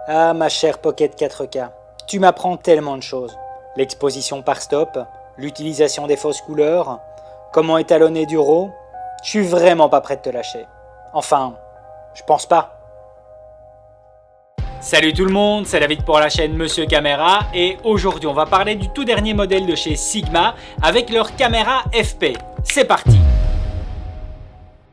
Ah, ma chère Pocket 4K, tu m'apprends tellement de choses. L'exposition par stop, l'utilisation des fausses couleurs, comment étalonner du RAW. Je suis vraiment pas prêt de te lâcher. Enfin, je pense pas. Salut tout le monde, c'est David pour la chaîne Monsieur Caméra et aujourd'hui on va parler du tout dernier modèle de chez Sigma avec leur caméra FP. C'est parti!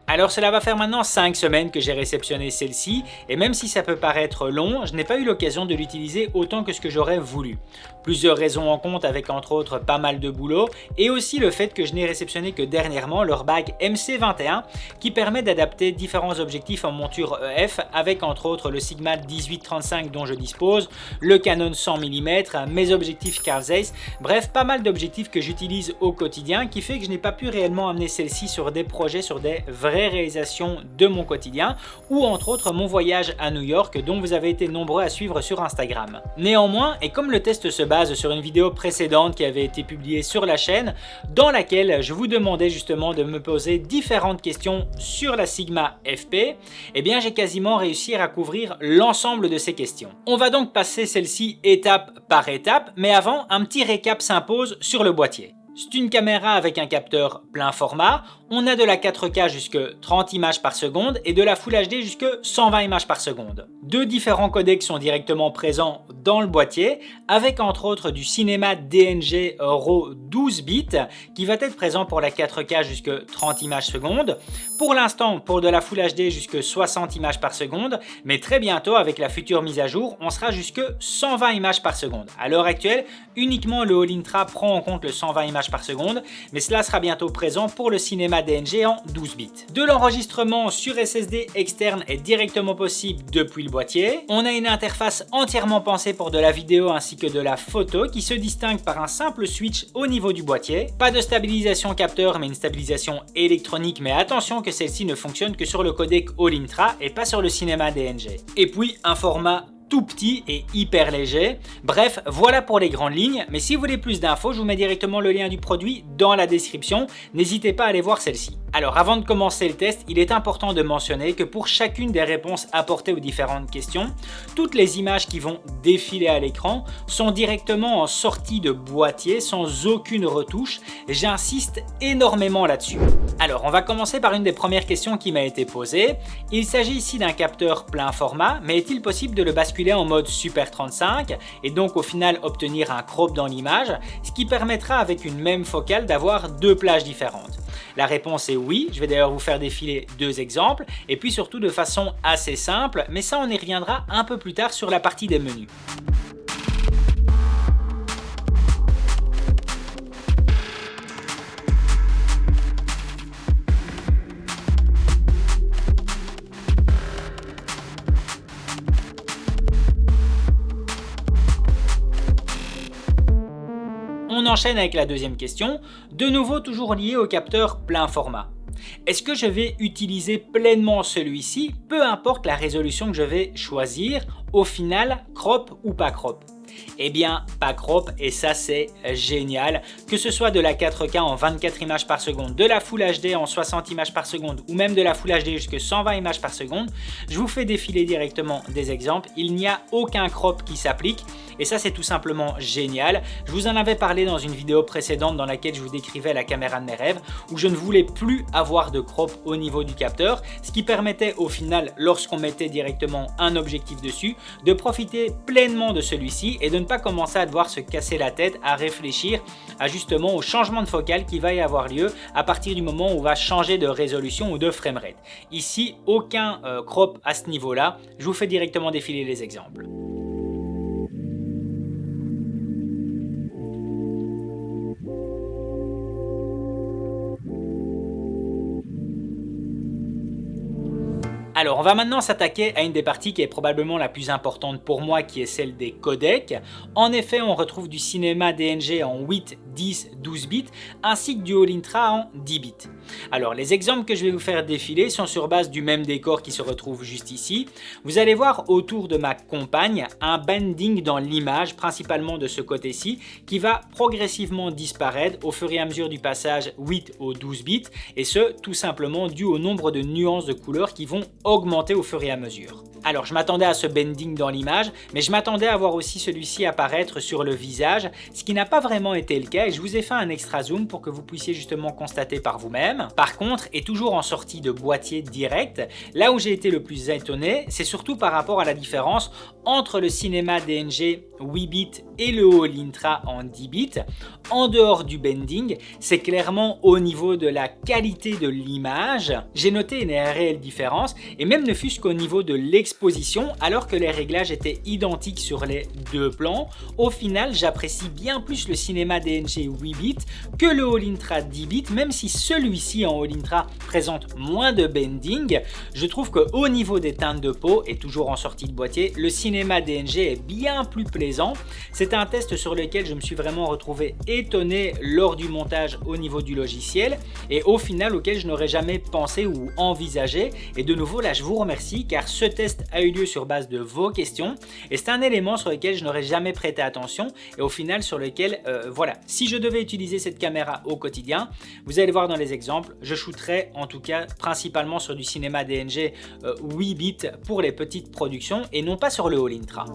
Alors cela va faire maintenant 5 semaines que j'ai réceptionné celle-ci et même si ça peut paraître long, je n'ai pas eu l'occasion de l'utiliser autant que ce que j'aurais voulu. Plusieurs raisons en compte avec entre autres pas mal de boulot et aussi le fait que je n'ai réceptionné que dernièrement leur bague MC21 qui permet d'adapter différents objectifs en monture EF avec entre autres le Sigma 18-35 dont je dispose, le Canon 100 mm, mes objectifs Carl Zeiss, bref pas mal d'objectifs que j'utilise au quotidien qui fait que je n'ai pas pu réellement amener celle-ci sur des projets, sur des vraies réalisations de mon quotidien ou entre autres mon voyage à New York dont vous avez été nombreux à suivre sur Instagram. Néanmoins, et comme le test se base sur une vidéo précédente qui avait été publiée sur la chaîne dans laquelle je vous demandais justement de me poser différentes questions sur la Sigma FP, eh bien j'ai quasiment réussi à couvrir l'ensemble de ces questions. On va donc passer celle-ci étape par étape, mais avant un petit récap s'impose sur le boîtier. C'est une caméra avec un capteur plein format, on a de la 4K jusque 30 images par seconde et de la Full HD jusque 120 images par seconde. Deux différents codecs sont directement présents dans le boîtier, avec entre autres du cinéma DNG RAW 12 bits qui va être présent pour la 4K jusque 30 images seconde. Pour l'instant, pour de la Full HD jusque 60 images par seconde, mais très bientôt avec la future mise à jour, on sera jusque 120 images par seconde. À l'heure actuelle, uniquement le All Intra prend en compte le 120 images par seconde, mais cela sera bientôt présent pour le cinéma DNG en 12 bits. De l'enregistrement sur SSD externe est directement possible depuis le boîtier. On a une interface entièrement pensée pour de la vidéo ainsi que de la photo qui se distingue par un simple switch au niveau du boîtier. Pas de stabilisation capteur mais une stabilisation électronique, mais attention que celle-ci ne fonctionne que sur le codec All Intra et pas sur le cinéma DNG. Et puis un format tout petit et hyper léger. Bref, voilà pour les grandes lignes, mais si vous voulez plus d'infos, je vous mets directement le lien du produit dans la description. N'hésitez pas à aller voir celle-ci. Alors avant de commencer le test, il est important de mentionner que pour chacune des réponses apportées aux différentes questions, toutes les images qui vont défiler à l'écran sont directement en sortie de boîtier sans aucune retouche. J'insiste énormément là-dessus. Alors on va commencer par une des premières questions qui m'a été posée. Il s'agit ici d'un capteur plein format, mais est-il possible de le basculer en mode Super 35 et donc au final obtenir un crop dans l'image, ce qui permettra avec une même focale d'avoir deux plages différentes? La réponse est oui, je vais d'ailleurs vous faire défiler deux exemples et puis surtout de façon assez simple, mais ça on y reviendra un peu plus tard sur la partie des menus. On enchaîne avec la deuxième question, de nouveau toujours liée au capteur plein format. Est-ce que je vais utiliser pleinement celui-ci, peu importe la résolution que je vais choisir, au final crop ou pas crop? Eh bien, pas crop et ça c'est génial. Que ce soit de la 4K en 24 images par seconde, de la Full HD en 60 images par seconde ou même de la Full HD jusqu'à 120 images par seconde, je vous fais défiler directement des exemples. Il n'y a aucun crop qui s'applique et ça c'est tout simplement génial. Je vous en avais parlé dans une vidéo précédente dans laquelle je vous décrivais la caméra de mes rêves où je ne voulais plus avoir de crop au niveau du capteur, ce qui permettait au final, lorsqu'on mettait directement un objectif dessus, de profiter pleinement de celui-ci et de ne pas commencer à devoir se casser la tête à réfléchir à justement au changement de focale qui va y avoir lieu à partir du moment où on va changer de résolution ou de framerate. Ici, aucun crop à ce niveau-là. Je vous fais directement défiler les exemples. Alors on va maintenant s'attaquer à une des parties qui est probablement la plus importante pour moi, qui est celle des codecs. En effet, on retrouve du cinéma DNG en 8, 10, 12 bits ainsi que du All Intra en 10 bits. Alors les exemples que je vais vous faire défiler sont sur base du même décor qui se retrouve juste ici. Vous allez voir autour de ma compagne un bending dans l'image, principalement de ce côté-ci, qui va progressivement disparaître au fur et à mesure du passage 8 au 12 bits, et ce tout simplement dû au nombre de nuances de couleurs qui vont augmenter au fur et à mesure. Alors je m'attendais à ce bending dans l'image, mais je m'attendais à voir aussi celui-ci apparaître sur le visage, ce qui n'a pas vraiment été le cas et je vous ai fait un extra zoom pour que vous puissiez justement constater par vous-même. Par contre, et toujours en sortie de boîtier direct, là où j'ai été le plus étonné, c'est surtout par rapport à la différence entre le Cinema DNG 8 bits et le All-Intra en 10 bits. En dehors du bending, c'est clairement au niveau de la qualité de l'image. J'ai noté une réelle différence et même ne fût-ce qu'au niveau de l'exposition, alors que les réglages étaient identiques sur les deux plans. Au final, j'apprécie bien plus le Cinema DNG 8 bits que le All-Intra 10 bits, même si celui-ci en All-Intra présente moins de bending. Je trouve qu'au niveau des teintes de peau, et toujours en sortie de boîtier, le Cinema DNG est bien plus plaisant. C'est un test sur lequel je me suis vraiment retrouvé étonné lors du montage au niveau du logiciel et au final auquel je n'aurais jamais pensé ou envisagé. Et de nouveau là je vous remercie car ce test a eu lieu sur base de vos questions et c'est un élément sur lequel je n'aurais jamais prêté attention et au final sur lequel voilà, si je devais utiliser cette caméra au quotidien, vous allez voir dans les exemples, je shooterais en tout cas principalement sur du Cinema DNG 8 bits pour les petites productions et non pas sur le All-Intra.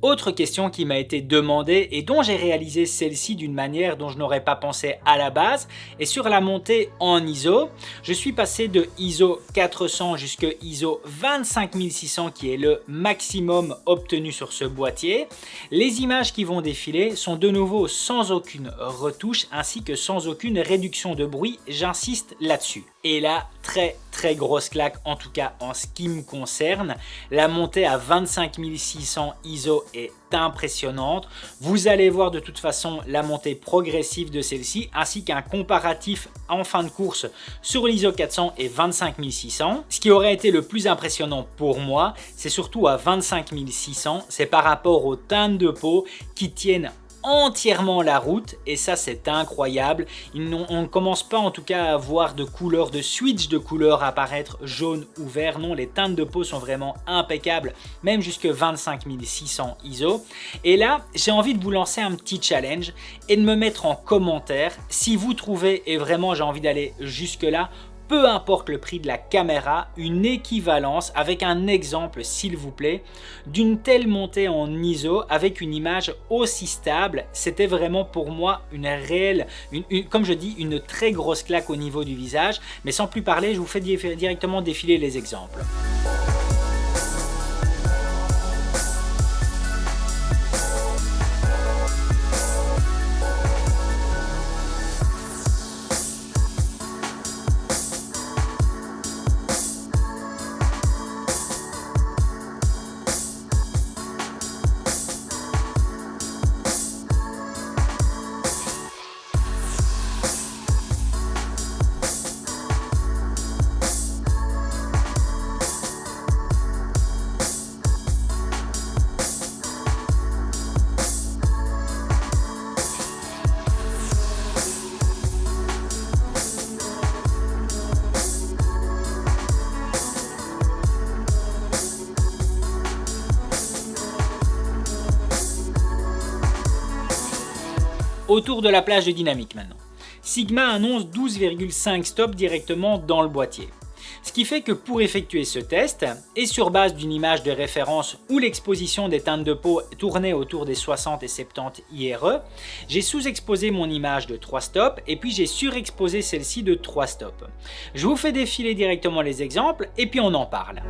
Autre question qui m'a été demandée et dont j'ai réalisé celle-ci d'une manière dont je n'aurais pas pensé à la base est sur la montée en ISO. Je suis passé de ISO 400 jusqu'à ISO 25600 qui est le maximum obtenu sur ce boîtier. Les images qui vont défiler sont de nouveau sans aucune retouche ainsi que sans aucune réduction de bruit, j'insiste là-dessus. Et là, très grosse claque, en tout cas en ce qui me concerne. La montée à 25600 ISO est impressionnante. Vous allez voir de toute façon la montée progressive de celle-ci, ainsi qu'un comparatif en fin de course sur l'ISO 400 et 25600. Ce qui aurait été le plus impressionnant pour moi, c'est surtout à 25600, c'est par rapport aux teintes de peau qui tiennent entièrement la route et ça c'est incroyable. On ne commence pas en tout cas à voir de couleurs, de switch de couleurs apparaître jaune ou vert. Non, les teintes de peau sont vraiment impeccables, même jusque 25600 ISO. Et là, j'ai envie de vous lancer un petit challenge et de me mettre en commentaire si vous trouvez, et vraiment j'ai envie d'aller jusque là, peu importe le prix de la caméra, une équivalence avec un exemple s'il vous plaît d'une telle montée en ISO avec une image aussi stable. C'était vraiment pour moi une réelle, comme je dis, une très grosse claque au niveau du visage. Mais sans plus parler, je vous fais directement défiler les exemples. Autour de la plage de dynamique maintenant. Sigma annonce 12,5 stops directement dans le boîtier. Ce qui fait que pour effectuer ce test, et sur base d'une image de référence où l'exposition des teintes de peau tournait autour des 60 et 70 IRE, j'ai sous-exposé mon image de 3 stops et puis j'ai surexposé celle-ci de 3 stops. Je vous fais défiler directement les exemples et puis on en parle.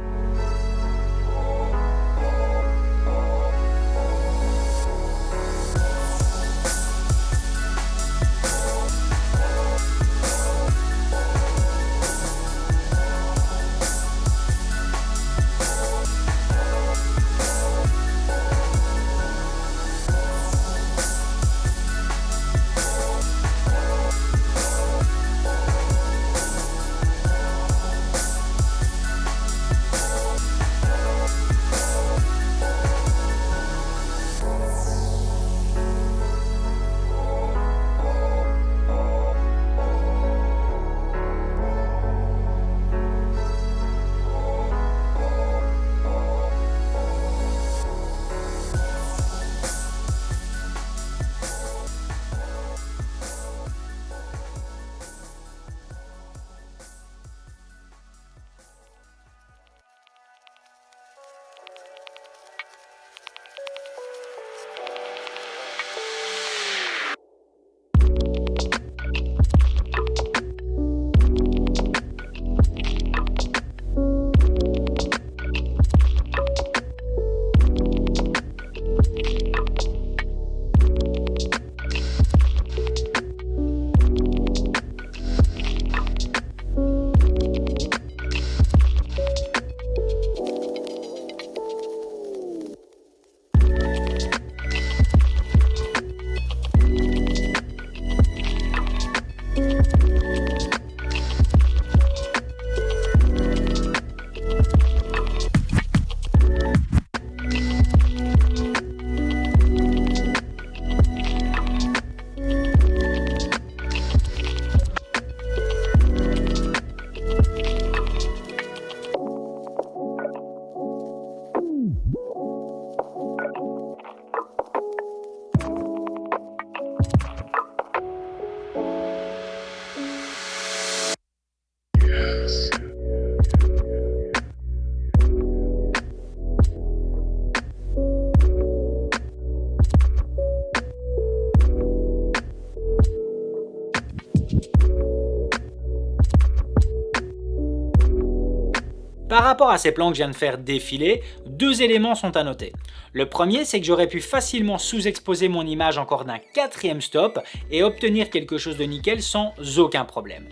rapport à ces plans que je viens de faire défiler, deux éléments sont à noter. Le premier, c'est que j'aurais pu facilement sous-exposer mon image encore d'un 4e stop et obtenir quelque chose de nickel sans aucun problème.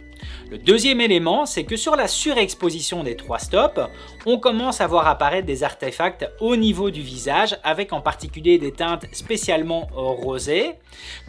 Le deuxième élément, c'est que sur la surexposition des 3 stops, on commence à voir apparaître des artefacts au niveau du visage, avec en particulier des teintes spécialement rosées.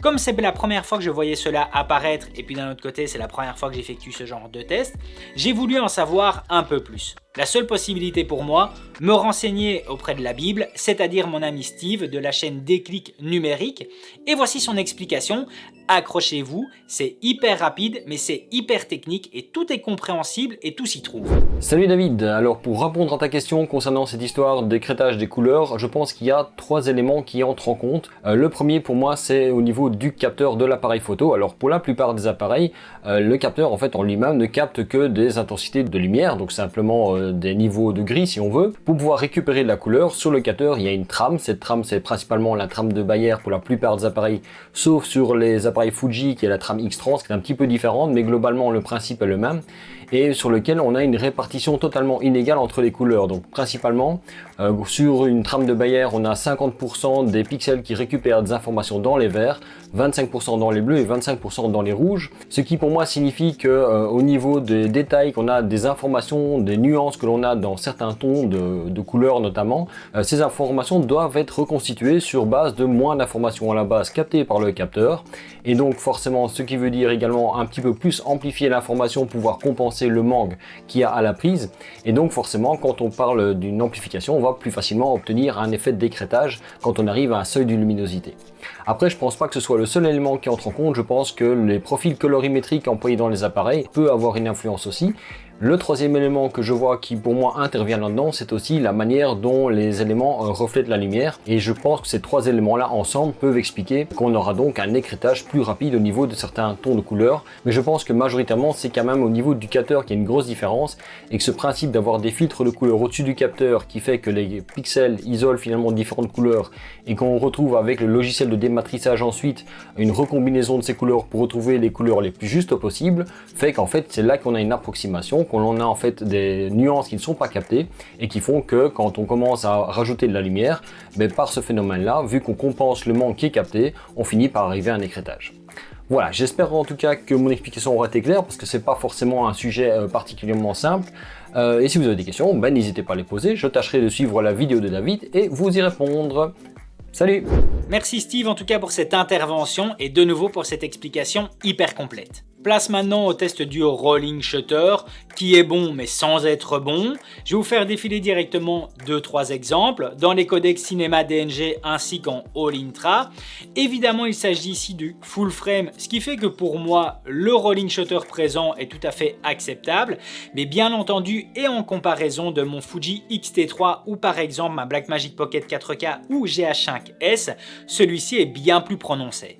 Comme c'est la première fois que je voyais cela apparaître, et puis d'un autre côté c'est la première fois que j'effectue ce genre de test, j'ai voulu en savoir un peu plus. La seule possibilité pour moi, me renseigner auprès de la Bible, c'est-à-dire mon ami Steve de la chaîne Déclic Numérique, et voici son explication. Accrochez-vous, c'est hyper rapide, mais c'est hyper technique et tout est compréhensible et tout s'y trouve. Salut David, alors pour répondre à ta question concernant cette histoire d'écrêtage des couleurs, je pense qu'il y a 3 éléments qui entrent en compte. Le premier pour moi c'est au niveau du capteur de l'appareil photo. Alors pour la plupart des appareils, le capteur en fait en lui-même ne capte que des intensités de lumière, donc simplement des niveaux de gris si on veut. Pour pouvoir récupérer de la couleur, sur le capteur il y a une trame. Cette trame c'est principalement la trame de Bayer pour la plupart des appareils, sauf sur les appareils Fuji qui est la trame X-Trans qui est un petit peu différente, mais globalement le principe est le même, et sur lequel on a une répartition totalement inégale entre les couleurs. Donc principalement sur une trame de Bayer on a 50% des pixels qui récupèrent des informations dans les verts, 25% dans les bleus et 25% dans les rouges, ce qui pour moi signifie que au niveau des détails qu'on a des informations, des nuances que l'on a dans certains tons de couleurs notamment, ces informations doivent être reconstituées sur base de moins d'informations à la base captées par le capteur, et donc forcément ce qui veut dire également un petit peu plus amplifier l'information, pouvoir compenser le manque qu'il y a à la prise, et donc forcément quand on parle d'une amplification on va plus facilement obtenir un effet d'écrêtage quand on arrive à un seuil de luminosité. Après je pense pas que ce soit le seul élément qui entre en compte, je pense que les profils colorimétriques employés dans les appareils peut avoir une influence aussi. Le troisième élément que je vois qui pour moi intervient là-dedans, c'est aussi la manière dont les éléments reflètent la lumière, et je pense que ces 3 éléments-là ensemble peuvent expliquer qu'on aura donc un écrêtage plus rapide au niveau de certains tons de couleurs, mais je pense que majoritairement c'est quand même au niveau du capteur qu'il y a une grosse différence, et que ce principe d'avoir des filtres de couleurs au-dessus du capteur qui fait que les pixels isolent finalement différentes couleurs, et qu'on retrouve avec le logiciel de dématrissage ensuite une recombinaison de ces couleurs pour retrouver les couleurs les plus justes possibles, fait qu'en fait c'est là qu'on a une approximation, qu'on a en fait des nuances qui ne sont pas captées et qui font que quand on commence à rajouter de la lumière, par ce phénomène là, vu qu'on compense le manque qui est capté, on finit par arriver à un écrêtage. Voilà, j'espère en tout cas que mon explication aura été claire, parce que c'est pas forcément un sujet particulièrement simple. Et si vous avez des questions, n'hésitez pas à les poser, je tâcherai de suivre la vidéo de David et vous y répondre. Salut! Merci Steve en tout cas pour cette intervention et de nouveau pour cette explication hyper complète. Place maintenant au test du rolling shutter, qui est bon mais sans être bon. Je vais vous faire défiler directement 2-3 exemples dans les codecs cinéma DNG ainsi qu'en All Intra. Évidemment il s'agit ici du full frame, ce qui fait que pour moi le rolling shutter présent est tout à fait acceptable, mais bien entendu et en comparaison de mon Fuji X-T3 ou par exemple ma Blackmagic Pocket 4K ou GH5S, celui-ci est bien plus prononcé.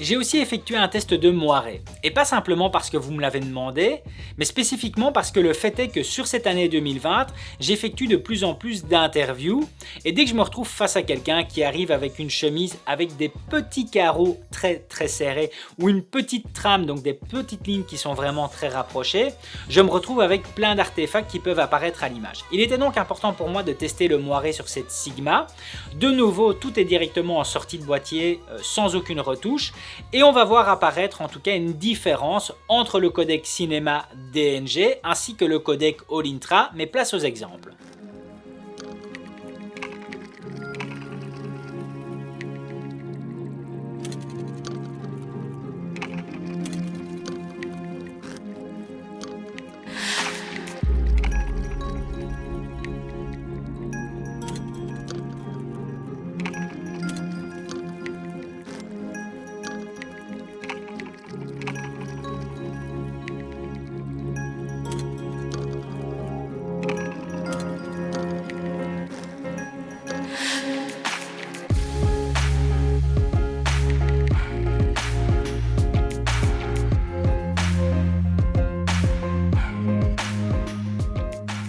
J'ai aussi effectué un test de moiré, et pas simplement parce que vous me l'avez demandé, mais spécifiquement parce que le fait est que sur cette année 2020, j'effectue de plus en plus d'interviews, et dès que je me retrouve face à quelqu'un qui arrive avec une chemise avec des petits carreaux très serrés, ou une petite trame, donc des petites lignes qui sont vraiment très rapprochées, je me retrouve avec plein d'artefacts qui peuvent apparaître à l'image. Il était donc important pour moi de tester le moiré sur cette Sigma. De nouveau, tout est directement en sortie de boîtier, sans aucune retouche, et on va voir apparaître en tout cas une différence entre le codec cinéma DNG ainsi que le codec All Intra, mais place aux exemples.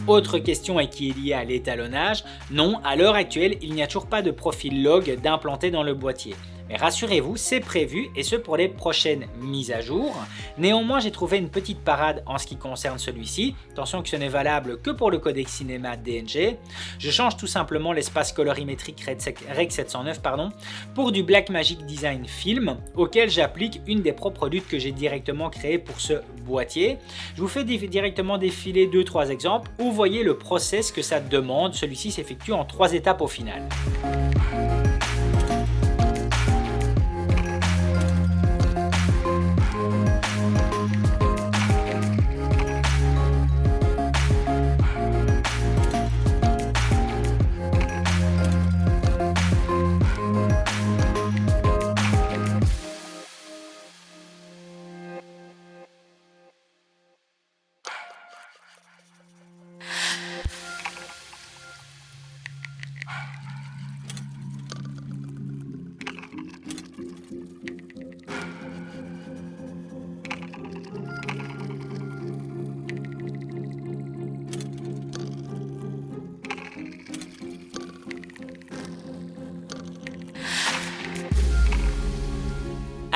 Autre question et qui est liée à l'étalonnage, non, à l'heure actuelle, il n'y a toujours pas de profil log d'implanté dans le boîtier. Mais rassurez-vous, c'est prévu et ce pour les prochaines mises à jour. Néanmoins, j'ai trouvé une petite parade en ce qui concerne celui-ci. Attention que ce n'est valable que pour le codec cinéma DNG. Je change tout simplement l'espace colorimétrique Rec 709 pour du Blackmagic Design Film auquel j'applique une des propres luttes que j'ai directement créées pour ce boîtier. Je vous fais directement défiler 2-3 exemples où vous voyez le process que ça demande. Celui-ci s'effectue en 3 étapes au final.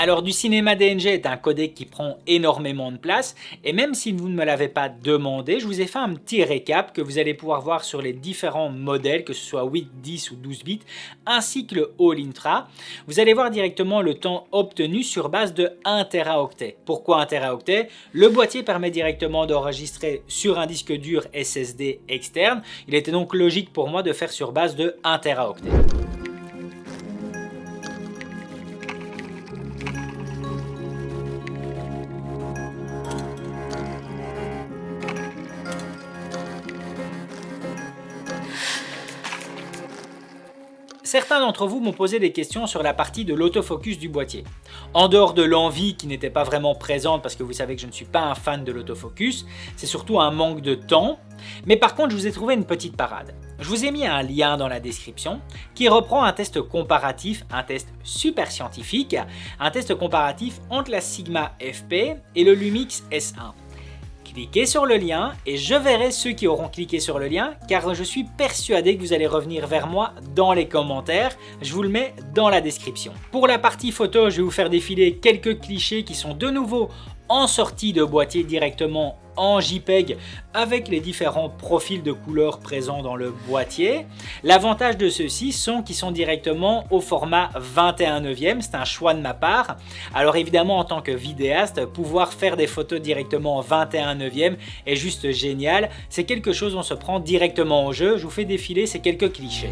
Alors du cinéma DNG est un codec qui prend énormément de place et même si vous ne me l'avez pas demandé, je vous ai fait un petit récap que vous allez pouvoir voir sur les différents modèles, que ce soit 8, 10 ou 12 bits, ainsi que le All Intra. Vous allez voir directement le temps obtenu sur base de 1 Teraoctet. Pourquoi 1 Teraoctet? Le boîtier permet directement d'enregistrer sur un disque dur SSD externe. Il était donc logique pour moi de faire sur base de 1 Teraoctet. Certains d'entre vous m'ont posé des questions sur la partie de l'autofocus du boîtier. En dehors de l'envie qui n'était pas vraiment présente parce que vous savez que je ne suis pas un fan de l'autofocus, c'est surtout un manque de temps. Mais par contre, je vous ai trouvé une petite parade. Je vous ai mis un lien dans la description qui reprend un test comparatif, un test super scientifique, un test comparatif entre la Sigma FP et le Lumix S1. Cliquez sur le lien et je verrai ceux qui auront cliqué sur le lien car je suis persuadé que vous allez revenir vers moi dans les commentaires. Je vous le mets dans la description. Pour la partie photo, je vais vous faire défiler quelques clichés qui sont de nouveau en sortie de boîtier directement en JPEG avec les différents profils de couleurs présents dans le boîtier. L'avantage de ceux-ci sont qu'ils sont directement au format 21/9, c'est un choix de ma part. Alors évidemment en tant que vidéaste, pouvoir faire des photos directement en 21/9 est juste génial. C'est quelque chose où on se prend directement au jeu. Je vous fais défiler ces quelques clichés.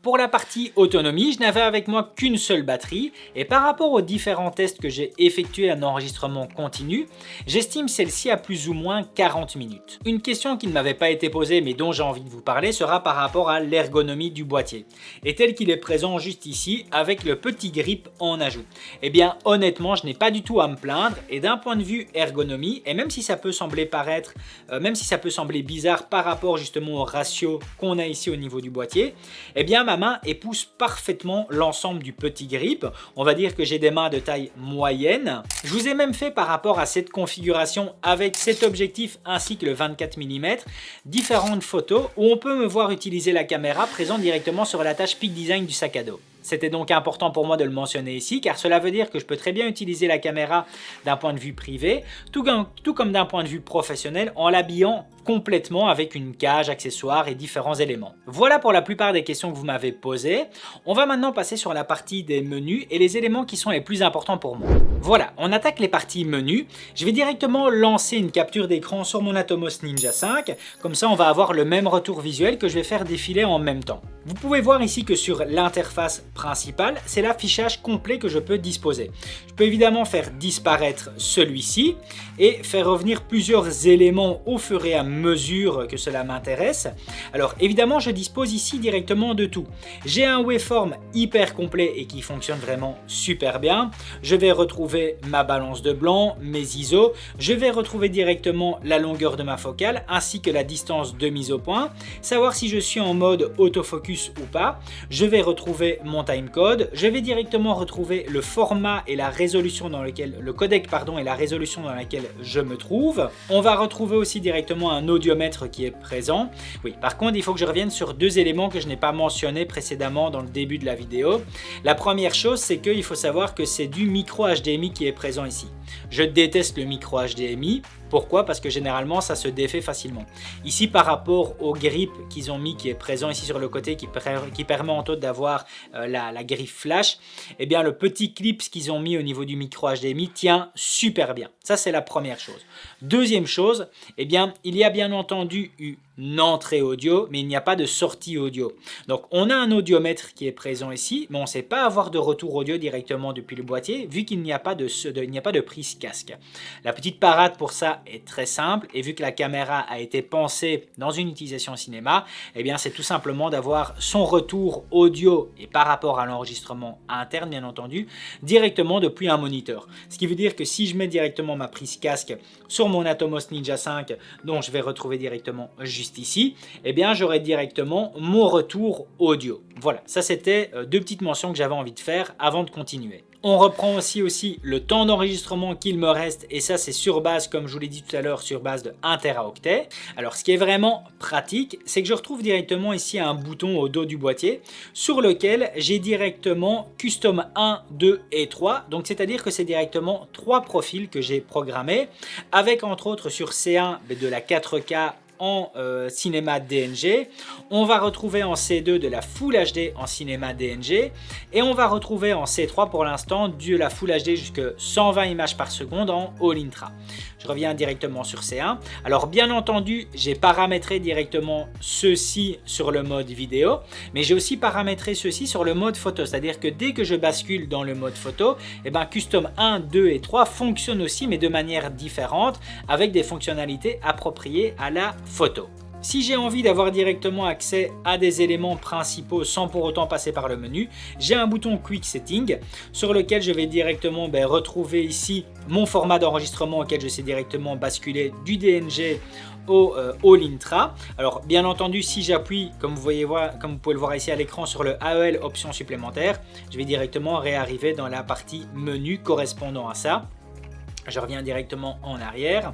Pour la partie autonomie, je n'avais avec moi qu'une seule batterie et par rapport aux différents tests que j'ai effectués en enregistrement continu, j'estime celle-ci à plus ou moins 40 minutes. Une question qui ne m'avait pas été posée mais dont j'ai envie de vous parler sera par rapport à l'ergonomie du boîtier. Et tel qu'il est présent juste ici avec le petit grip en ajout. Eh bien honnêtement, je n'ai pas du tout à me plaindre et d'un point de vue ergonomie, et même si ça peut sembler bizarre par rapport justement au ratio qu'on a ici au niveau du boîtier, eh bien ma main épouse parfaitement l'ensemble du petit grip. On va dire que j'ai des mains de taille moyenne. Je vous ai même fait par rapport à cette configuration avec cet objectif ainsi que le 24 mm différentes photos où on peut me voir utiliser la caméra présente directement sur la tâche Peak Design du sac à dos. C'était donc important pour moi de le mentionner ici car cela veut dire que je peux très bien utiliser la caméra d'un point de vue privé tout comme d'un point de vue professionnel en l'habillant complètement avec une cage, accessoires et différents éléments. Voilà pour la plupart des questions que vous m'avez posées. On va maintenant passer sur la partie des menus et les éléments qui sont les plus importants pour moi. Voilà, on attaque les parties menus. Je vais directement lancer une capture d'écran sur mon Atomos Ninja 5. Comme ça, on va avoir le même retour visuel que je vais faire défiler en même temps. Vous pouvez voir ici que sur l'interface principale, c'est l'affichage complet que je peux disposer. Je peux évidemment faire disparaître celui-ci et faire revenir plusieurs éléments au fur et à mesure que cela m'intéresse. Alors évidemment, je dispose ici directement de tout. J'ai un waveform hyper complet et qui fonctionne vraiment super bien. Je vais retrouver ma balance de blanc, mes ISO. Je vais retrouver directement la longueur de ma focale ainsi que la distance de mise au point. Savoir si je suis en mode autofocus focus ou pas. Je vais retrouver mon timecode. Je vais directement retrouver le format et la résolution dans lequel, le codec pardon et la résolution dans laquelle je me trouve. On va retrouver aussi directement un audiomètre qui est présent. Oui, par contre, il faut que je revienne sur deux éléments que je n'ai pas mentionnés précédemment dans le début de la vidéo. La première chose, c'est qu'il faut savoir que c'est du micro HDMI qui est présent ici. Je déteste le micro HDMI. Pourquoi? Parce que généralement ça se défait facilement. Ici, par rapport au grip qu'ils ont mis, qui est présent ici sur le côté, qui permet en tout d'avoir la griffe flash, eh bien le petit clip qu'ils ont mis au niveau du micro HDMI tient super bien. Ça, c'est la première chose. Deuxième chose, eh bien il y a bien entendu une entrée audio, mais il n'y a pas de sortie audio. Donc on a un audiomètre qui est présent ici, mais on ne sait pas avoir de retour audio directement depuis le boîtier, vu qu'il n'y a pas de prise casque. La petite parade pour ça est très simple, et vu que la caméra a été pensée dans une utilisation cinéma, eh bien c'est tout simplement d'avoir son retour audio, et par rapport à l'enregistrement interne bien entendu, directement depuis un moniteur. Ce qui veut dire que si je mets directement ma prise casque sur mon Atomos Ninja 5, dont je vais retrouver directement juste ici, eh bien j'aurai directement mon retour audio. Voilà, ça c'était deux petites mentions que j'avais envie de faire avant de continuer. On reprend aussi le temps d'enregistrement qu'il me reste, et ça c'est sur base, comme je vous l'ai dit tout à l'heure, sur base de 1 Teraoctet. Alors ce qui est vraiment pratique, c'est que je retrouve directement ici un bouton au dos du boîtier sur lequel j'ai directement Custom 1, 2 et 3. Donc c'est-à-dire que c'est directement 3 profils que j'ai programmés, avec entre autres sur C1 de la 4K en cinéma DNG, on va retrouver en C2 de la Full HD en cinéma DNG, et on va retrouver en C3 pour l'instant de la Full HD jusqu'à 120 images par seconde en All Intra. Je reviens directement sur C1. Alors bien entendu, j'ai paramétré directement ceci sur le mode vidéo, mais j'ai aussi paramétré ceci sur le mode photo, c'est-à-dire que dès que je bascule dans le mode photo, eh ben, Custom 1, 2 et 3 fonctionnent aussi, mais de manière différente, avec des fonctionnalités appropriées à la photo. Si j'ai envie d'avoir directement accès à des éléments principaux sans pour autant passer par le menu, j'ai un bouton Quick Setting sur lequel je vais directement retrouver ici mon format d'enregistrement auquel je sais directement basculer du DNG au All Intra. Alors bien entendu, si j'appuie, comme vous pouvez le voir ici à l'écran, sur le AEL option supplémentaire, je vais directement réarriver dans la partie menu correspondant à ça. Je reviens directement en arrière.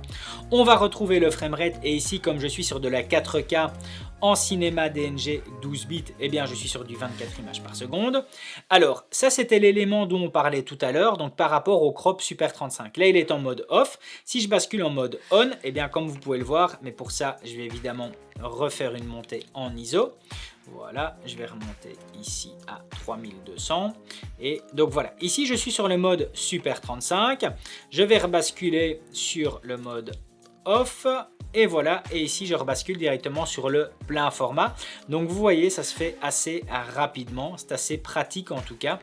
On va retrouver le framerate, et ici, comme je suis sur de la 4K en cinéma DNG 12 bits, eh bien je suis sur du 24 images par seconde. Alors ça c'était l'élément dont on parlait tout à l'heure, donc par rapport au crop Super 35. Là il est en mode off. Si je bascule en mode on, eh bien comme vous pouvez le voir, mais pour ça je vais évidemment refaire une montée en ISO. Voilà, je vais remonter ici à 3200. Et donc voilà, ici je suis sur le mode Super 35. Je vais rebasculer sur le mode off. Et voilà, et ici je rebascule directement sur le plein format. Donc vous voyez, ça se fait assez rapidement, c'est assez pratique en tout cas.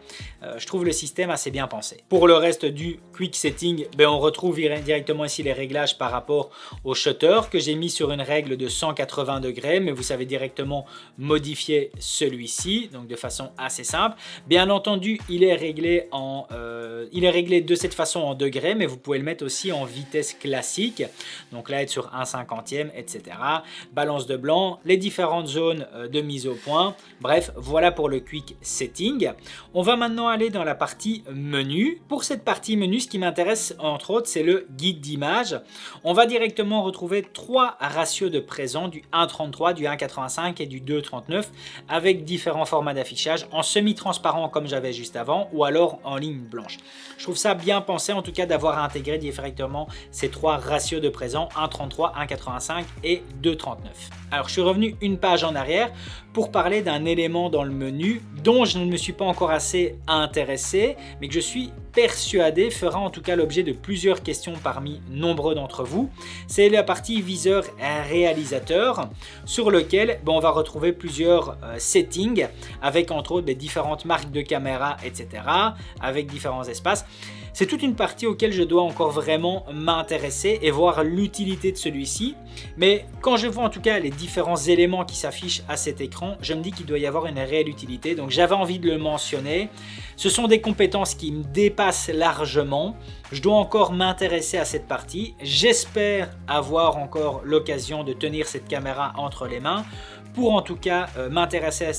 Je trouve le système assez bien pensé. Pour le reste du Quick Setting, on retrouve directement ici les réglages par rapport au shutter que j'ai mis sur une règle de 180 degrés, mais vous savez directement modifier celui-ci, donc de façon assez simple. Bien entendu, il est réglé de cette façon en degrés, mais vous pouvez le mettre aussi en vitesse classique. Donc là, être sur 1/50e, etc. Balance de blanc, les différentes zones de mise au point. Bref, voilà pour le Quick Setting. On va maintenant aller dans la partie menu. Pour cette partie menu, ce qui m'intéresse entre autres, c'est le guide d'image. On va directement retrouver 3 ratios de présent, du 1.33, du 1.85 et du 2.39, avec différents formats d'affichage en semi-transparent comme j'avais juste avant, ou alors en ligne blanche. Je trouve ça bien pensé en tout cas d'avoir intégré directement ces 3 ratios de présent, 1.33, 1.85 et 2.39. Alors je suis revenu une page en arrière pour parler d'un élément dans le menu dont je ne me suis pas encore assez intéressé, mais que je suis persuadé fera en tout cas l'objet de plusieurs questions parmi nombreux d'entre vous. C'est la partie viseur réalisateur sur lequel on va retrouver plusieurs settings avec entre autres des différentes marques de caméra, etc. avec différents espaces. C'est toute une partie auquel je dois encore vraiment m'intéresser et voir l'utilité de celui-ci. Mais quand je vois en tout cas les différents éléments qui s'affichent à cet écran, je me dis qu'il doit y avoir une réelle utilité. Donc j'avais envie de le mentionner. Ce sont des compétences qui me dépassent largement. Je dois encore m'intéresser à cette partie. J'espère avoir encore l'occasion de tenir cette caméra entre les mains pour en tout cas m'intéresser à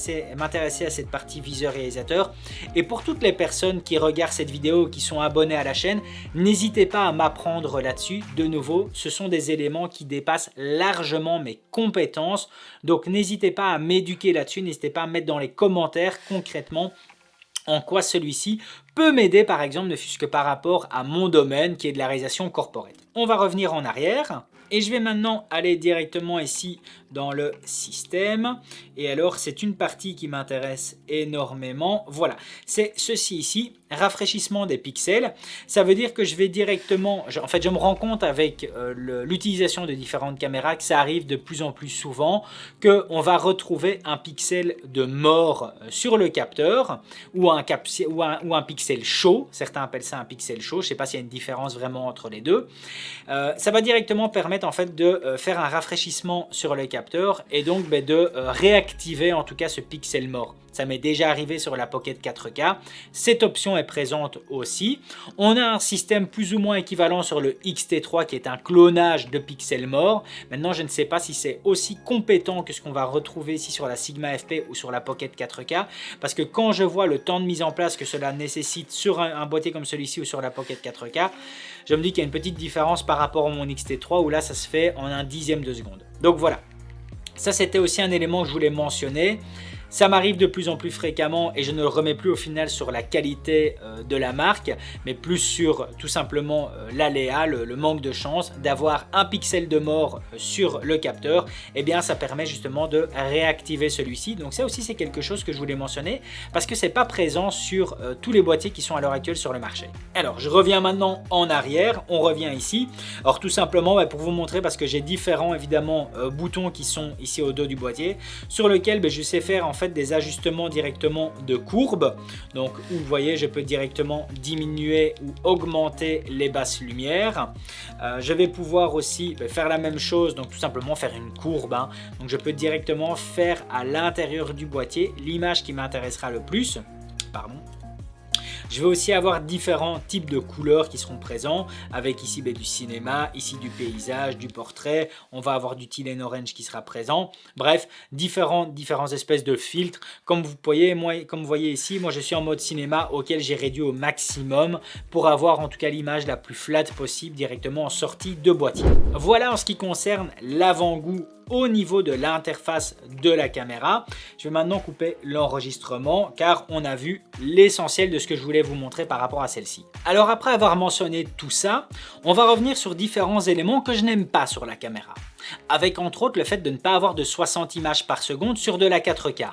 cette partie viseur-réalisateur. Et pour toutes les personnes qui regardent cette vidéo, qui sont abonnées à la chaîne, n'hésitez pas à m'apprendre là-dessus. De nouveau, ce sont des éléments qui dépassent largement mes compétences. Donc n'hésitez pas à m'éduquer là-dessus, n'hésitez pas à mettre dans les commentaires concrètement en quoi celui-ci peut m'aider, par exemple, ne fût-ce que par rapport à mon domaine qui est de la réalisation corporate. On va revenir en arrière et je vais maintenant aller directement ici dans le système. Et alors, c'est une partie qui m'intéresse énormément. Voilà, c'est ceci ici, rafraîchissement des pixels. Ça veut dire que je vais directement, en fait, je me rends compte avec l'utilisation de différentes caméras que ça arrive de plus en plus souvent qu'on va retrouver un pixel de mort sur le capteur ou un pixel chaud. Certains appellent ça un pixel chaud. Je ne sais pas s'il y a une différence vraiment entre les deux. Ça va directement permettre en fait de faire un rafraîchissement sur le capteur et donc de réactiver en tout cas ce pixel mort. Ça m'est déjà arrivé sur la Pocket 4K. Cette option est présente aussi. On a un système plus ou moins équivalent sur le X-T3 qui est un clonage de pixels morts. Maintenant, je ne sais pas si c'est aussi compétent que ce qu'on va retrouver ici sur la Sigma FP ou sur la Pocket 4K. Parce que quand je vois le temps de mise en place que cela nécessite sur un boîtier comme celui-ci ou sur la Pocket 4K, je me dis qu'il y a une petite différence par rapport à mon X-T3 où là, ça se fait en un dixième de seconde. Donc voilà. Ça, c'était aussi un élément que je voulais mentionner. Ça m'arrive de plus en plus fréquemment et je ne le remets plus au final sur la qualité de la marque, mais plus sur tout simplement l'aléa, le manque de chance d'avoir un pixel de mort sur le capteur. Et bien ça permet justement de réactiver celui-ci. Donc ça aussi c'est quelque chose que je voulais mentionner parce que c'est pas présent sur tous les boîtiers qui sont à l'heure actuelle sur le marché. Alors je reviens maintenant en arrière, on revient ici. Alors tout simplement pour vous montrer parce que j'ai différents évidemment boutons qui sont ici au dos du boîtier sur lequel je sais faire en fait des ajustements directement de courbe. Donc où vous voyez je peux directement diminuer ou augmenter les basses lumières. Je vais pouvoir aussi faire la même chose, donc tout simplement faire une courbe. Donc je peux directement faire à l'intérieur du boîtier l'image qui m'intéressera le plus. Pardon. Je vais aussi avoir différents types de couleurs qui seront présents avec ici du cinéma, ici du paysage, du portrait. On va avoir du teal and orange qui sera présent. Bref, différents espèces de filtres. Comme vous voyez ici, moi je suis en mode cinéma auquel j'ai réduit au maximum pour avoir en tout cas l'image la plus flat possible directement en sortie de boîtier. Voilà en ce qui concerne l'avant-goût au niveau de l'interface de la caméra. Je vais maintenant couper l'enregistrement car on a vu l'essentiel de ce que je voulais vous montrer par rapport à celle-ci. Alors après avoir mentionné tout ça, on va revenir sur différents éléments que je n'aime pas sur la caméra. Avec entre autres le fait de ne pas avoir de 60 images par seconde sur de la 4K.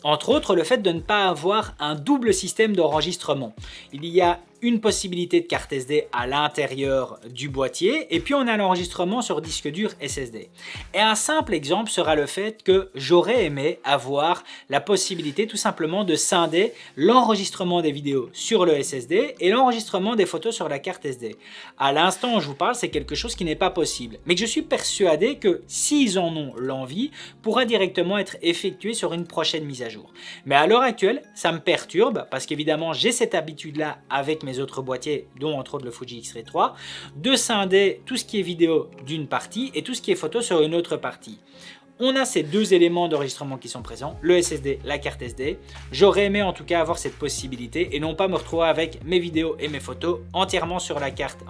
Entre autres le fait de ne pas avoir un double système d'enregistrement. Il y a une possibilité de carte SD à l'intérieur du boîtier et puis on a l'enregistrement sur disque dur SSD. Et un simple exemple sera le fait que j'aurais aimé avoir la possibilité tout simplement de scinder l'enregistrement des vidéos sur le SSD et l'enregistrement des photos sur la carte SD. À l'instant où je vous parle, c'est quelque chose qui n'est pas possible, mais que je suis persuadé que s'ils en ont l'envie, pourra directement être effectué sur une prochaine mise à jour. Mais à l'heure actuelle, ça me perturbe parce qu'évidemment j'ai cette habitude-là avec mes autres boîtiers, dont entre autres le Fuji X-Ray 3, de scinder tout ce qui est vidéo d'une partie et tout ce qui est photo sur une autre partie. On a ces deux éléments d'enregistrement qui sont présents, le SSD, la carte SD. J'aurais aimé en tout cas avoir cette possibilité et non pas me retrouver avec mes vidéos et mes photos entièrement sur la carte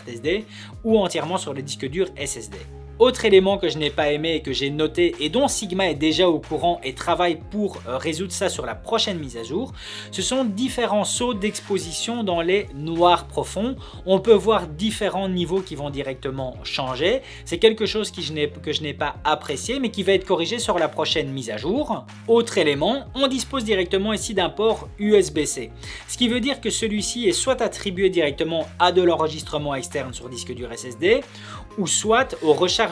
SD ou entièrement sur le disque dur SSD. Autre élément que je n'ai pas aimé et que j'ai noté et dont Sigma est déjà au courant et travaille pour résoudre ça sur la prochaine mise à jour, ce sont différents sauts d'exposition dans les noirs profonds. On peut voir différents niveaux qui vont directement changer. C'est quelque chose que je n'ai pas apprécié mais qui va être corrigé sur la prochaine mise à jour. Autre élément, on dispose directement ici d'un port USB-C. Ce qui veut dire que celui-ci est soit attribué directement à de l'enregistrement externe sur disque dur SSD ou soit au rechargement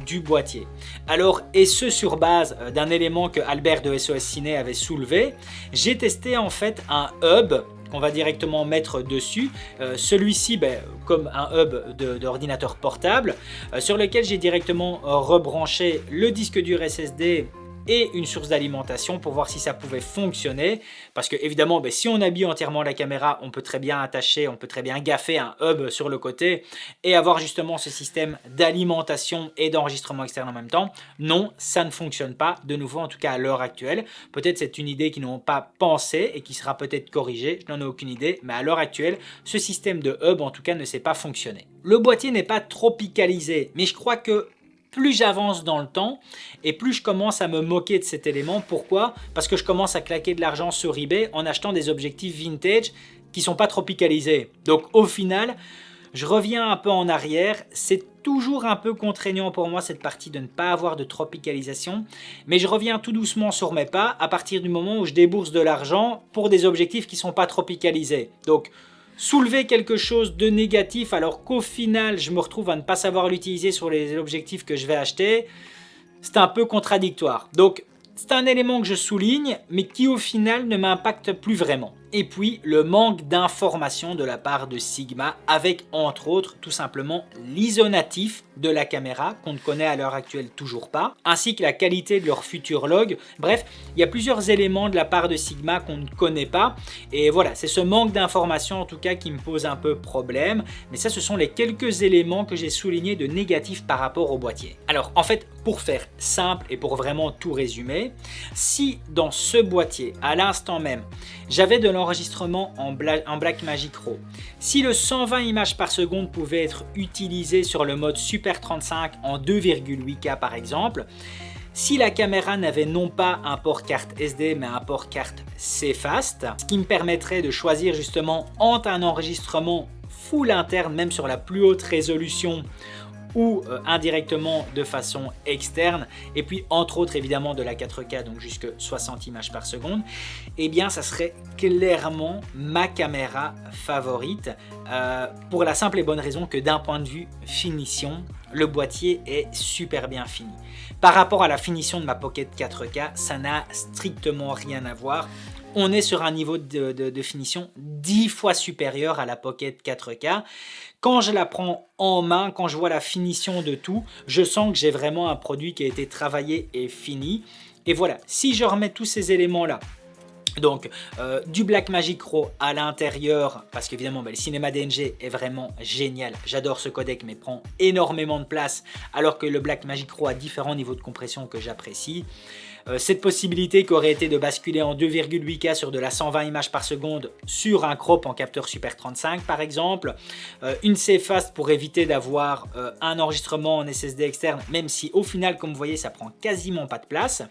du boîtier. Alors, et ce sur base d'un élément que Albert de SOS Ciné avait soulevé, j'ai testé en fait un hub qu'on va directement mettre dessus, celui-ci comme un hub d'ordinateur portable sur lequel j'ai directement rebranché le disque dur SSD et une source d'alimentation pour voir si ça pouvait fonctionner. Parce que évidemment, si on habille entièrement la caméra, on peut très bien attacher, on peut très bien gaffer un hub sur le côté et avoir justement ce système d'alimentation et d'enregistrement externe en même temps. Non, ça ne fonctionne pas, de nouveau en tout cas à l'heure actuelle. Peut-être c'est une idée qu'ils n'ont pas pensé et qui sera peut-être corrigée, je n'en ai aucune idée, mais à l'heure actuelle, ce système de hub en tout cas ne sait pas fonctionner. Le boîtier n'est pas tropicalisé, mais je crois que plus j'avance dans le temps et plus je commence à me moquer de cet élément. Pourquoi? Parce que je commence à claquer de l'argent sur eBay en achetant des objectifs vintage qui ne sont pas tropicalisés. Donc au final, je reviens un peu en arrière. C'est toujours un peu contraignant pour moi cette partie de ne pas avoir de tropicalisation, mais je reviens tout doucement sur mes pas à partir du moment où je débourse de l'argent pour des objectifs qui ne sont pas tropicalisés. Donc soulever quelque chose de négatif alors qu'au final je me retrouve à ne pas savoir l'utiliser sur les objectifs que je vais acheter, c'est un peu contradictoire. Donc c'est un élément que je souligne mais qui au final ne m'impacte plus vraiment. Et puis le manque d'informations de la part de Sigma avec entre autres tout simplement l'ISO natif de la caméra qu'on ne connaît à l'heure actuelle toujours pas, ainsi que la qualité de leur futur log. Bref, il y a plusieurs éléments de la part de Sigma qu'on ne connaît pas et voilà, c'est ce manque d'informations en tout cas qui me pose un peu problème, mais ça ce sont les quelques éléments que j'ai soulignés de négatifs par rapport au boîtier. Alors en fait, pour faire simple et pour vraiment tout résumer, si dans ce boîtier à l'instant même j'avais de l'enregistrement en Blackmagic RAW, si le 120 images par seconde pouvait être utilisé sur le mode Super 35 en 2,8K par exemple, si la caméra n'avait non pas un port carte SD mais un port carte CFast, ce qui me permettrait de choisir justement entre un enregistrement full interne même sur la plus haute résolution ou indirectement de façon externe, et puis entre autres évidemment de la 4K, donc jusque 60 images par seconde, eh bien ça serait clairement ma caméra favorite, pour la simple et bonne raison que d'un point de vue finition, le boîtier est super bien fini. Par rapport à la finition de ma Pocket 4K, ça n'a strictement rien à voir. On est sur un niveau de finition 10 fois supérieur à la Pocket 4K. Quand je la prends en main, quand je vois la finition de tout, je sens que j'ai vraiment un produit qui a été travaillé et fini. Et voilà, si je remets tous ces éléments-là, donc du Blackmagic RAW à l'intérieur, parce qu'évidemment le cinéma DNG est vraiment génial, j'adore ce codec mais prend énormément de place, alors que le Blackmagic RAW a différents niveaux de compression que j'apprécie. Cette possibilité qui aurait été de basculer en 2,8K sur de la 120 images par seconde sur un crop en capteur Super 35 par exemple, une CFast pour éviter d'avoir un enregistrement en SSD externe, même si au final comme vous voyez ça prend quasiment pas de place,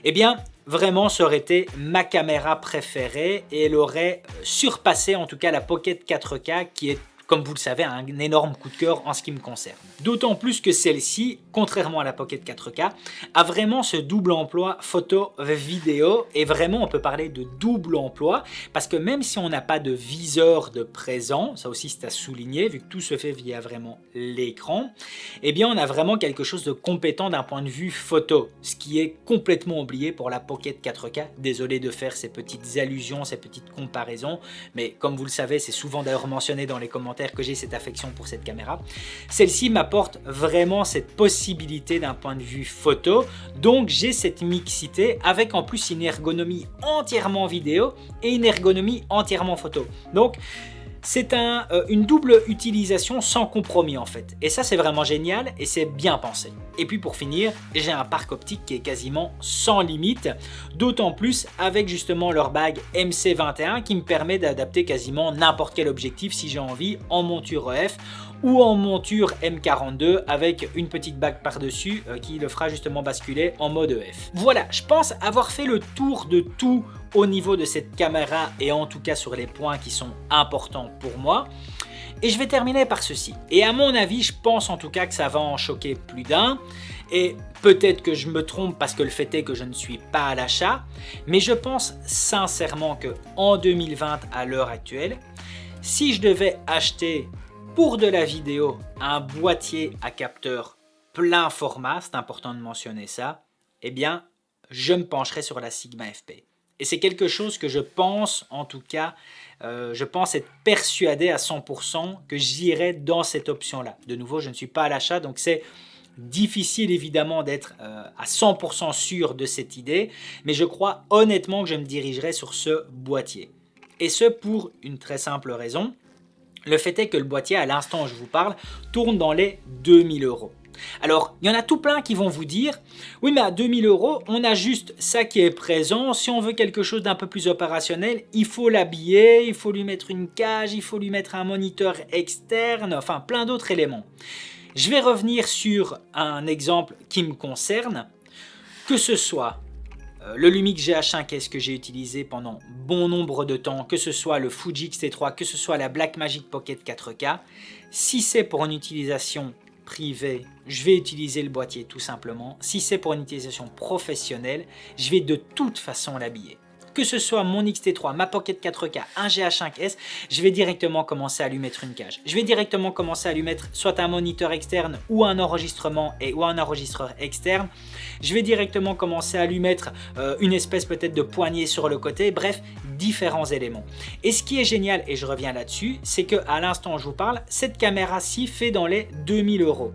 eh bien vraiment ça aurait été ma caméra préférée et elle aurait surpassé en tout cas la Pocket 4K qui est, comme vous le savez, un énorme coup de cœur en ce qui me concerne. D'autant plus que celle-ci, contrairement à la Pocket 4K, a vraiment ce double emploi photo-vidéo et vraiment on peut parler de double emploi parce que même si on n'a pas de viseur de présent, ça aussi c'est à souligner vu que tout se fait via vraiment l'écran, eh bien on a vraiment quelque chose de compétent d'un point de vue photo, ce qui est complètement oublié pour la Pocket 4K. Désolé de faire ces petites allusions, ces petites comparaisons, mais comme vous le savez, c'est souvent d'ailleurs mentionné dans les commentaires que j'ai cette affection pour cette caméra. Celle-ci m'apporte vraiment cette possibilité d'un point de vue photo, donc j'ai cette mixité avec en plus une ergonomie entièrement vidéo et une ergonomie entièrement photo. Donc c'est une double utilisation sans compromis en fait, et ça c'est vraiment génial et c'est bien pensé. Et puis pour finir, j'ai un parc optique qui est quasiment sans limite, d'autant plus avec justement leur bague MC21 qui me permet d'adapter quasiment n'importe quel objectif si j'ai envie en monture EF ou en monture M42 avec une petite bague par-dessus qui le fera justement basculer en mode EF. Voilà, je pense avoir fait le tour de tout au niveau de cette caméra et en tout cas sur les points qui sont importants pour moi. Et je vais terminer par ceci. Et à mon avis, je pense en tout cas que ça va en choquer plus d'un. Et peut-être que je me trompe parce que le fait est que je ne suis pas à l'achat. Mais je pense sincèrement qu'en 2020, à l'heure actuelle, si je devais acheter pour de la vidéo un boîtier à capteur plein format, c'est important de mentionner ça, eh bien, je me pencherai sur la Sigma FP. Et c'est quelque chose que je pense, en tout cas, je pense être persuadé à 100% que j'irai dans cette option-là. De nouveau, je ne suis pas à l'achat, donc c'est Difficile évidemment d'être à 100% sûr de cette idée, mais je crois honnêtement que je me dirigerai sur ce boîtier. Et ce pour une très simple raison. Le fait est que le boîtier, à l'instant où je vous parle, tourne dans les 2000 €. Alors, il y en a tout plein qui vont vous dire « Oui, mais à 2000 €, on a juste ça qui est présent. Si on veut quelque chose d'un peu plus opérationnel, il faut l'habiller, il faut lui mettre une cage, il faut lui mettre un moniteur externe, enfin plein d'autres éléments. » Je vais revenir sur un exemple qui me concerne, que ce soit le Lumix GH5S que j'ai utilisé pendant bon nombre de temps, que ce soit le Fuji X-T3, que ce soit la Blackmagic Pocket 4K. Si c'est pour une utilisation privée, je vais utiliser le boîtier tout simplement. Si c'est pour une utilisation professionnelle, je vais de toute façon l'habiller. Que ce soit mon X-T3, ma Pocket 4K, un GH5S, je vais directement commencer à lui mettre une cage. Je vais directement commencer à lui mettre soit un moniteur externe ou un enregistrement ou un enregistreur externe. Je vais directement commencer à lui mettre une espèce peut-être de poignée sur le côté. Bref, différents éléments. Et ce qui est génial, et je reviens là-dessus, c'est qu'à l'instant où je vous parle, cette caméra-ci fait dans les 2000 €.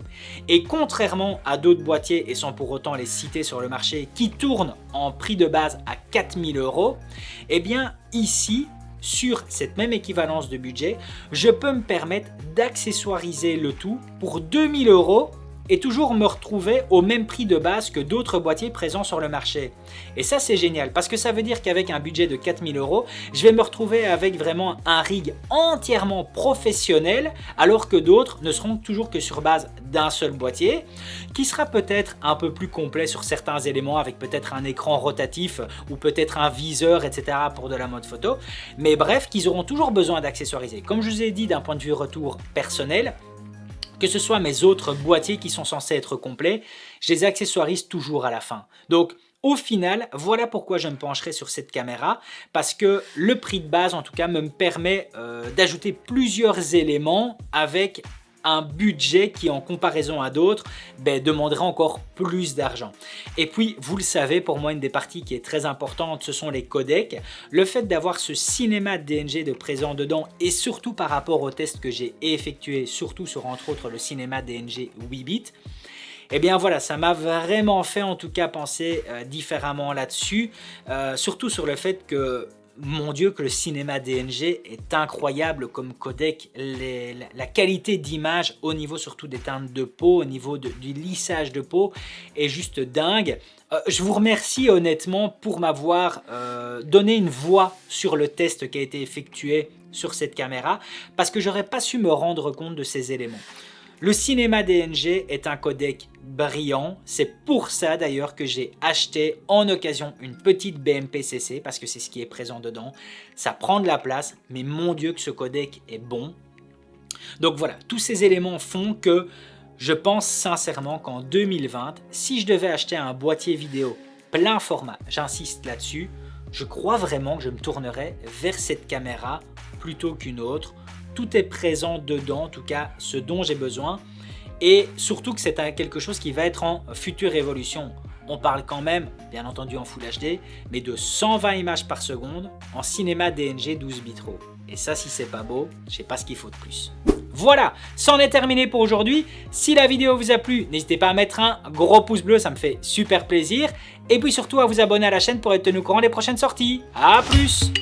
Et contrairement à d'autres boîtiers, et sans pour autant les citer sur le marché, qui tournent en prix de base à 4000 €, eh bien ici, sur cette même équivalence de budget, je peux me permettre d'accessoiriser le tout pour 2000 € et toujours me retrouver au même prix de base que d'autres boîtiers présents sur le marché. Et ça, c'est génial parce que ça veut dire qu'avec un budget de 4000 €, je vais me retrouver avec vraiment un rig entièrement professionnel, alors que d'autres ne seront toujours que sur base d'un seul boîtier, qui sera peut-être un peu plus complet sur certains éléments, avec peut-être un écran rotatif ou peut-être un viseur, etc. pour de la mode photo. Mais bref, qu'ils auront toujours besoin d'accessoiriser. Comme je vous ai dit, d'un point de vue retour personnel, que ce soit mes autres boîtiers qui sont censés être complets, je les accessoirise toujours à la fin. Donc, au final, voilà pourquoi je me pencherai sur cette caméra, parce que le prix de base, en tout cas, me permet d'ajouter plusieurs éléments avec un budget qui, en comparaison à d'autres, demanderait encore plus d'argent. Et puis, vous le savez, pour moi, une des parties qui est très importante, ce sont les codecs. Le fait d'avoir ce cinéma DNG de présent dedans, et surtout par rapport au test que j'ai effectué, surtout sur, entre autres, le cinéma DNG 8 bits, eh bien voilà, ça m'a vraiment fait en tout cas penser différemment là-dessus, surtout sur le fait que mon Dieu, que le cinéma DNG est incroyable comme codec. La qualité d'image au niveau surtout des teintes de peau, au niveau du lissage de peau est juste dingue. Je vous remercie honnêtement pour m'avoir donné une voix sur le test qui a été effectué sur cette caméra, parce que j'aurais pas su me rendre compte de ces éléments. Le cinéma DNG est un codec brillant, c'est pour ça d'ailleurs que j'ai acheté en occasion une petite BMP-CC, parce que c'est ce qui est présent dedans. Ça prend de la place, mais mon Dieu que ce codec est bon. Donc voilà, tous ces éléments font que je pense sincèrement qu'en 2020, si je devais acheter un boîtier vidéo plein format, j'insiste là-dessus, je crois vraiment que je me tournerais vers cette caméra plutôt qu'une autre. Tout est présent dedans, en tout cas ce dont j'ai besoin, et surtout que c'est quelque chose qui va être en future évolution. On parle quand même, bien entendu en Full HD, mais de 120 images par seconde en cinéma DNG 12 bits RAW. Et ça, si c'est pas beau, je sais pas ce qu'il faut de plus. Voilà, c'en est terminé pour aujourd'hui. Si la vidéo vous a plu, n'hésitez pas à mettre un gros pouce bleu, ça me fait super plaisir. Et puis surtout à vous abonner à la chaîne pour être tenu au courant des prochaines sorties. A plus!